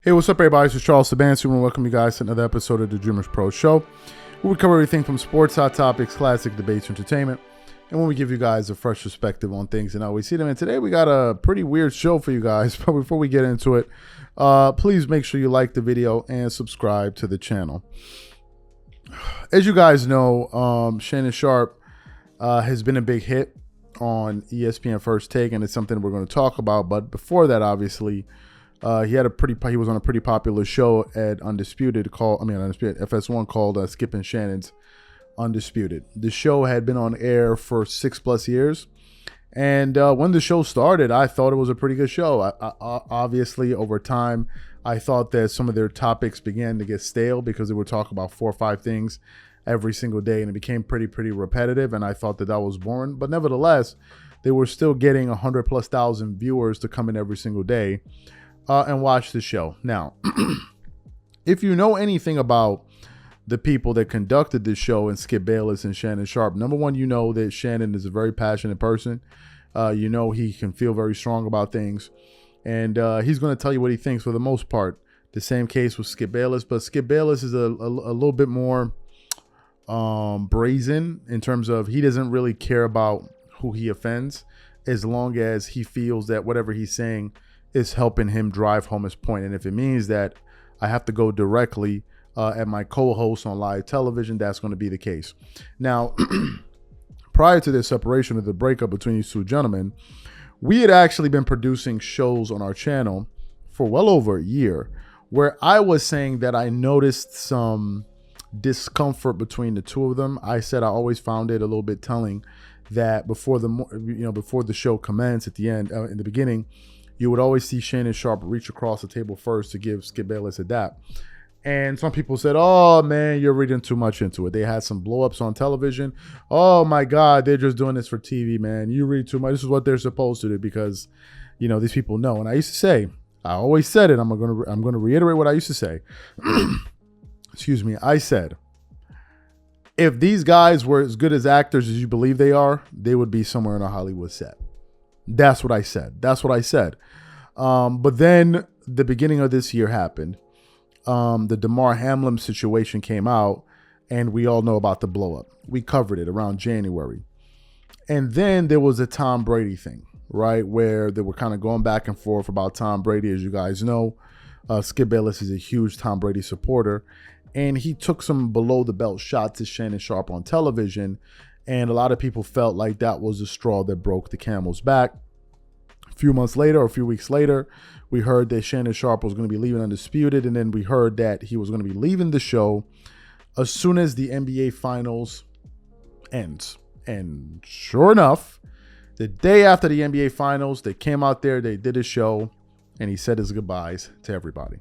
Hey, what's up, everybody? This is Charles Sabansi, and welcome you guys to another episode of the Dreamerspro Show, where we cover everything from sports, hot topics, classic debates, entertainment, and when we give you guys a fresh perspective on things and how we see them. And today we got a pretty weird show for you guys, but before we get into it, please make sure you like the video and subscribe to the channel. As you guys know, Shannon Sharpe has been a big hit on ESPN First Take, and it's something we're going to talk about. But before that, obviously, he was on a pretty popular show at FS1 called Skip and Shannon's Undisputed. The show had been on air for 6+ years, and when the show started, I thought it was a pretty good show. Obviously, over time, I thought that some of their topics began to get stale because they would talk about 4 or 5 things every single day, and it became pretty repetitive, and I thought that was boring. But nevertheless, they were still getting 100,000+ viewers to come in every single day and watch the show. Now, if you know anything about the people that conducted this show, and Skip Bayless and Shannon Sharpe, number one, you know that Shannon is a very passionate person. You know he can feel very strong about things, and he's going to tell you what he thinks for the most part. The same case with Skip Bayless, but Skip Bayless is a little bit more brazen in terms of he doesn't really care about who he offends, as long as he feels that whatever he's saying is helping him drive home his point. And if it means that I have to go directly at my co-host on live television, that's going to be the case. Now, prior to the separation of the breakup between these two gentlemen, we had actually been producing shows on our channel for well over a year, where I was saying that I noticed some discomfort between the two of them. I said I always found it a little bit telling that before the show commenced, at the end, in the beginning, you would always see Shannon Sharpe reach across the table first to give Skip Bayless a dap. And some people said, oh, man, you're reading too much into it. They had some blow-ups on television. Oh, my God, they're just doing this for TV, man. You read too much. This is what they're supposed to do because, these people know. And I used to say, I always said it. I'm going to reiterate what I used to say. Excuse me. I said, if these guys were as good as actors as you believe they are, they would be somewhere in a Hollywood set. That's what I said. But then the beginning of this year happened. The Damar Hamlin situation came out, and we all know about the blow up. We covered it around January. And then there was a Tom Brady thing, right? Where they were kind of going back and forth about Tom Brady. As you guys know, Skip Bayless is a huge Tom Brady supporter, and he took some below the belt shots at Shannon Sharpe on television. And a lot of people felt like that was the straw that broke the camel's back. A few weeks later, we heard that Shannon Sharpe was going to be leaving Undisputed. And then we heard that he was going to be leaving the show as soon as the NBA Finals ends. And sure enough, the day after the NBA Finals, they came out there, they did a show, and he said his goodbyes to everybody.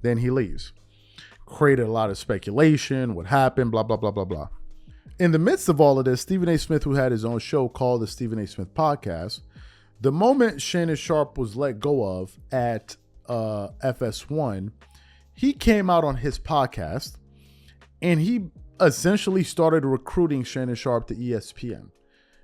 Then he leaves. Created a lot of speculation, what happened, blah, blah, blah, blah, blah. In the midst of all of this, Stephen A. Smith, who had his own show called the Stephen A. Smith Podcast, the moment Shannon Sharpe was let go of at FS1, he came out on his podcast and he essentially started recruiting Shannon Sharpe to ESPN.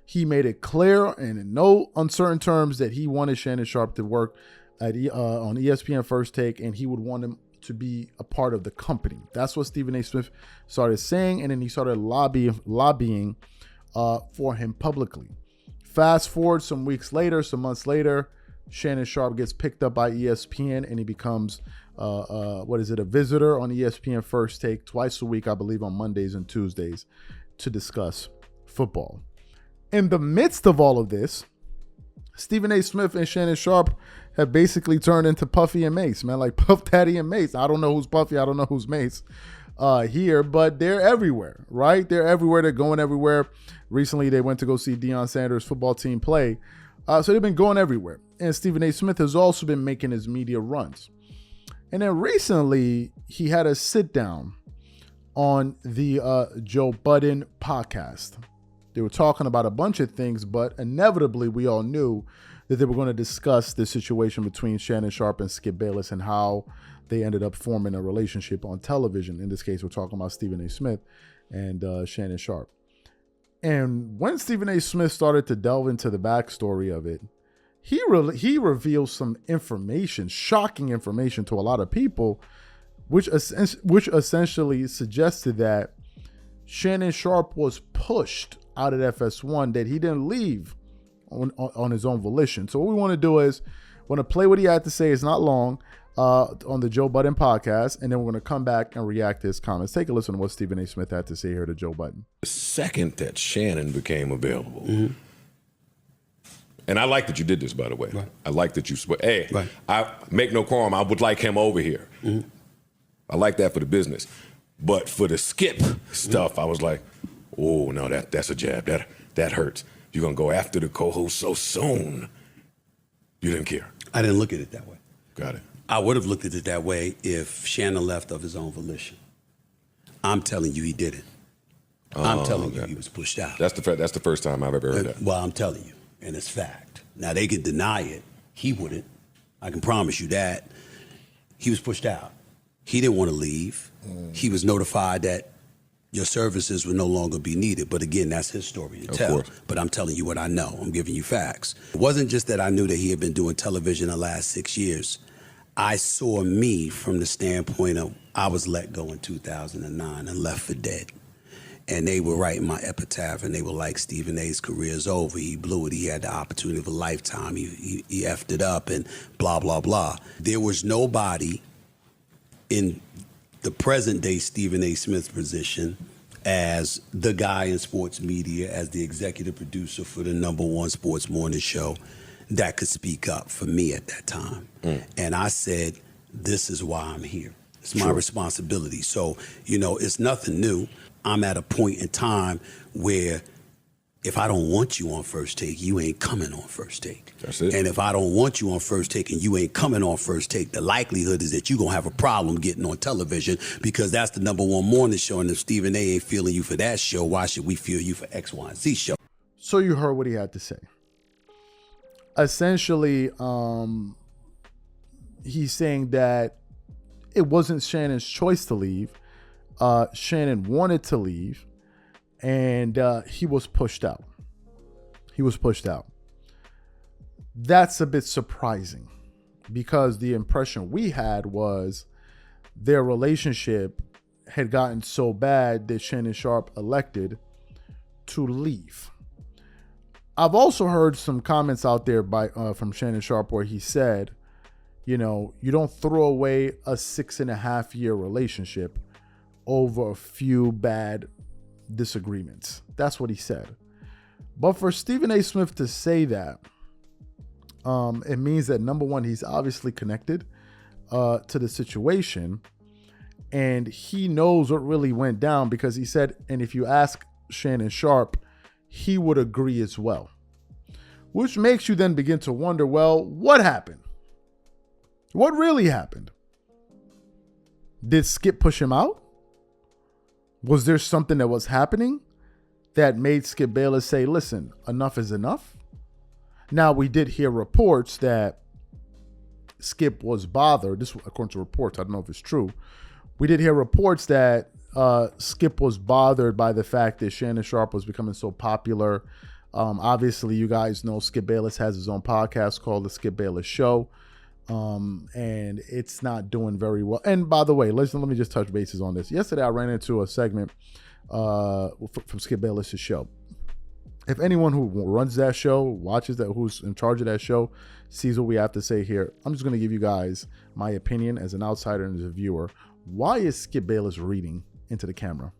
He made it clear and in no uncertain terms that he wanted Shannon Sharpe to work at on ESPN First Take, and he would want him to be a part of the company. That's what Stephen A. Smith started saying, and then he started lobbying for him publicly. Fast forward some months later, Shannon Sharpe gets picked up by ESPN, and he becomes a visitor on ESPN First Take twice a week, I believe on Mondays and Tuesdays, to discuss football. In the midst of all of this, Stephen A. Smith and Shannon Sharpe have basically turned into Puffy and Mace, man, like Puff Daddy and Mace. I don't know who's Puffy, I don't know who's Mace here, but they're everywhere, right? They're everywhere. They're going everywhere. Recently, they went to go see Deion Sanders' football team play. So they've been going everywhere. And Stephen A. Smith has also been making his media runs. And then recently, he had a sit down on the Joe Budden podcast. They were talking about a bunch of things, but inevitably, we all knew that they were going to discuss the situation between Shannon Sharpe and Skip Bayless and how they ended up forming a relationship on television. In this case, we're talking about Stephen A. Smith and Shannon Sharpe. And when Stephen A. Smith started to delve into the backstory of it, he reveals some information, shocking information to a lot of people, which essentially suggested that Shannon Sharpe was pushed out of FS1, that he didn't leave on his own volition. So what we want to do is want to play what he had to say. It's not long, on the Joe Budden podcast, and then we're going to come back and react to his comments. Take a listen to what Stephen A. Smith had to say here to Joe Budden. The second that Shannon became available, and I like that you did this, by the way. Right. I like that you, hey, I make no qualm, I would like him over here. I like that for the business. But for the Skip stuff, I was like, oh, no, that's a jab. That hurts. You're going to go after the co-host so soon. You didn't care. I didn't look at it that way. Got it. I would have looked at it that way if Shannon left of his own volition. I'm telling you he didn't. I'm telling you he was pushed out. That's the first time I've ever heard that. Well, I'm telling you, and it's fact. Now, they can deny it. He wouldn't. I can promise you that. He was pushed out. He didn't want to leave. He was notified that your services would no longer be needed. But again, that's his story to tell. Course. But I'm telling you what I know. I'm giving you facts. It wasn't just that I knew that he had been doing television the last 6 years. I saw me from the standpoint of I was let go in 2009 and left for dead. And they were writing my epitaph, and they were like, Stephen A's career's over. He blew it. He had the opportunity of a lifetime. He effed it up and blah, blah, blah. There was nobody in the present day Stephen A. Smith position as the guy in sports media, as the executive producer for the #1 sports morning show that could speak up for me at that time. And I said, this is why I'm here. It's my responsibility. So, it's nothing new. I'm at a point in time where if I don't want you on First Take, you ain't coming on First Take. That's it. And if I don't want you on First Take and you ain't coming on First Take, the likelihood is that you're going to have a problem getting on television, because that's the #1 morning show. And if Stephen A. ain't feeling you for that show, why should we feel you for X, Y, and Z show? So you heard what he had to say. Essentially, he's saying that it wasn't Shannon's choice to leave. Shannon wanted to leave, and he was pushed out. That's a bit surprising, because the impression we had was their relationship had gotten so bad that Shannon Sharpe elected to leave. I've also heard some comments out there from Shannon Sharpe where he said, you don't throw away a 6.5-year relationship over a few bad disagreements. That's what he said. But for Stephen A. Smith to say that, it means that #1, he's obviously connected to the situation, and he knows what really went down, because he said, and if you ask Shannon Sharpe, he would agree as well. Which makes you then begin to wonder, well, what happened? What really happened? Did Skip push him out? Was there something that was happening that made Skip Bayless say, listen, enough is enough? Now, we did hear reports that Skip was bothered. This, according to reports, I don't know if it's true. We did hear reports that Skip was bothered by the fact that Shannon Sharpe was becoming so popular. Obviously, you guys know Skip Bayless has his own podcast called The Skip Bayless Show. And it's not doing very well. And by the way, let me just touch bases on this. Yesterday, I ran into a segment from Skip Bayless' show. If anyone who runs that show, watches that, who's in charge of that show, sees what we have to say here, I'm just going to give you guys my opinion as an outsider and as a viewer. Why is Skip Bayless reading into the camera?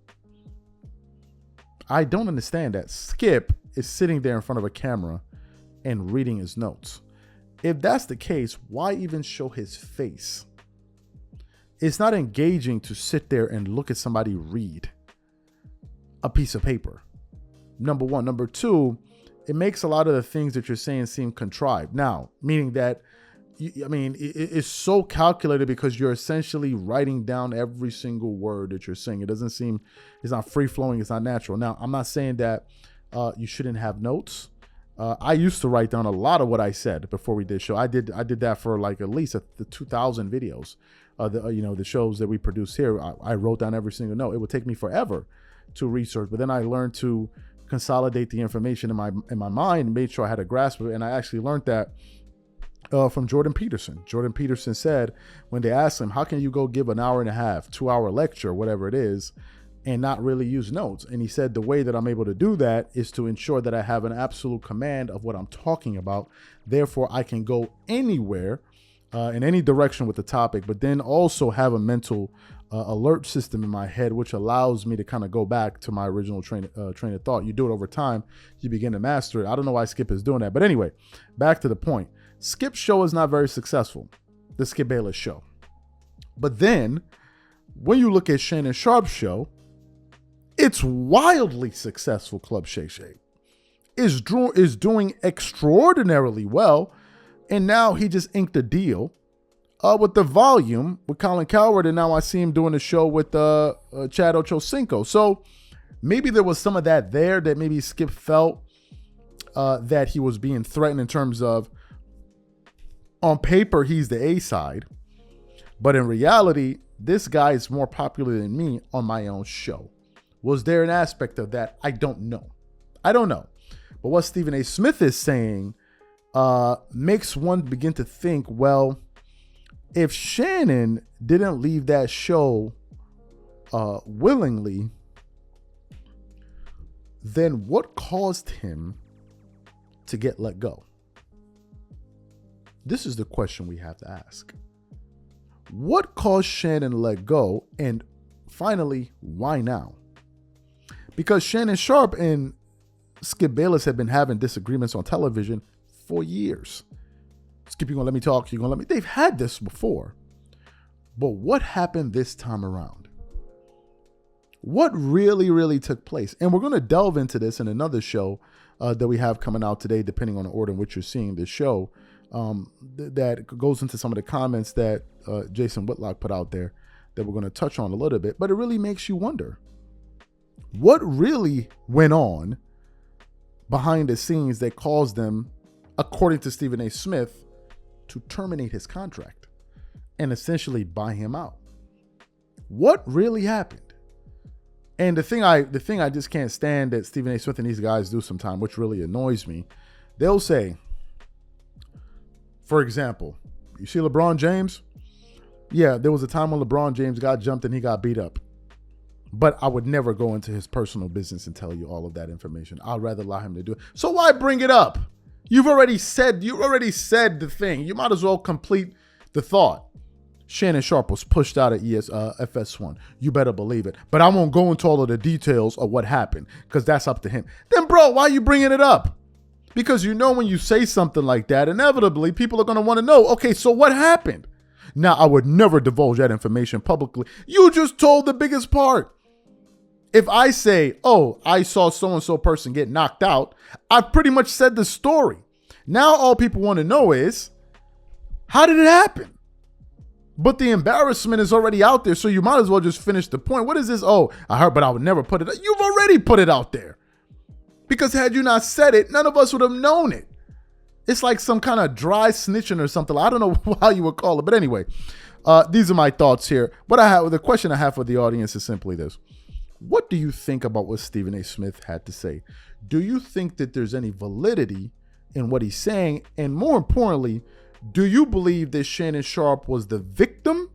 I don't understand that. Skip is sitting there in front of a camera and reading his notes. If that's the case, why even show his face? It's not engaging to sit there and look at somebody read a piece of paper. #1. #2, it makes a lot of the things that you're saying seem contrived. Now, meaning that, it's so calculated, because you're essentially writing down every single word that you're saying. It doesn't seem, it's not free flowing, it's not natural. Now, I'm not saying that you shouldn't have notes. I used to write down a lot of what I said before we did show. I did that for like at least the 2,000 videos. The shows that we produce here, I wrote down every single note. It would take me forever to research, but then I learned to consolidate the information in my mind and made sure I had a grasp of it. And I actually learned that from Jordan Peterson. Jordan Peterson said when they asked him, how can you go give an hour and a half, 2-hour lecture, whatever it is, and not really use notes? And he said, the way that I'm able to do that is to ensure that I have an absolute command of what I'm talking about. Therefore, I can go anywhere in any direction with the topic, but then also have a mental alert system in my head, which allows me to kind of go back to my original train of thought. You do it over time, you begin to master it. I don't know why Skip is doing that. But anyway, back to the point. Skip's show is not very successful, the Skip Bayless show. But then when you look at Shannon Sharpe's show, it's wildly successful. Club Shay Shay is doing extraordinarily well. And now he just inked a deal with the Volume with Colin Cowherd. And now I see him doing a show with Chad Ochocinco. So maybe there was some of that there that maybe Skip felt that he was being threatened in terms of, on paper, he's the A side. But in reality, this guy is more popular than me on my own show. Was there an aspect of that? I don't know. But what Stephen A. Smith is saying makes one begin to think, well, if Shannon didn't leave that show willingly, then what caused him to get let go? This is the question we have to ask. What caused Shannon to let go? And finally, why now? Because Shannon Sharpe and Skip Bayless have been having disagreements on television for years. Skip, you're going to let me talk? You're going to let me? They've had this before. But what happened this time around? What really took place? And we're going to delve into this in another show that we have coming out today, depending on the order in which you're seeing this show, that goes into some of the comments that Jason Whitlock put out there that we're going to touch on a little bit. But it really makes you wonder, what really went on behind the scenes that caused them, according to Stephen A. Smith, to terminate his contract and essentially buy him out? What really happened? And the thing I just can't stand that Stephen A. Smith and these guys do sometimes, which really annoys me, they'll say, for example, you see LeBron James? Yeah, there was a time when LeBron James got jumped and he got beat up. But I would never go into his personal business and tell you all of that information. I'd rather allow him to do it. So why bring it up? You already said the thing. You might as well complete the thought. Shannon Sharpe was pushed out of FS1. You better believe it. But I won't go into all of the details of what happened because that's up to him. Then, bro, why are you bringing it up? Because you know when you say something like that, inevitably people are going to want to know, okay, so what happened? Now, I would never divulge that information publicly. You just told the biggest part. If I say, oh, I saw so-and-so person get knocked out, I pretty much said the story. Now all people want to know is, how did it happen? But the embarrassment is already out there, so you might as well just finish the point. What is this? Oh, I heard, but I would never put it out. You've already put it out there. Because had you not said it, none of us would have known it. It's like some kind of dry snitching or something. I don't know how you would call it. But anyway, these are my thoughts here. The question I have for the audience is simply this. What do you think about what Stephen A. Smith had to say? Do you think that there's any validity in what he's saying? And more importantly, do you believe that Shannon Sharpe was the victim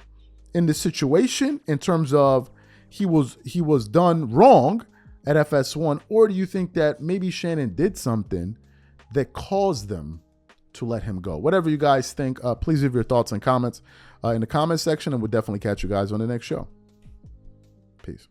in the situation in terms of he was done wrong at FS1? Or do you think that maybe Shannon did something that caused them to let him go? Whatever you guys think, please leave your thoughts and comments in the comment section, and we'll definitely catch you guys on the next show. Peace.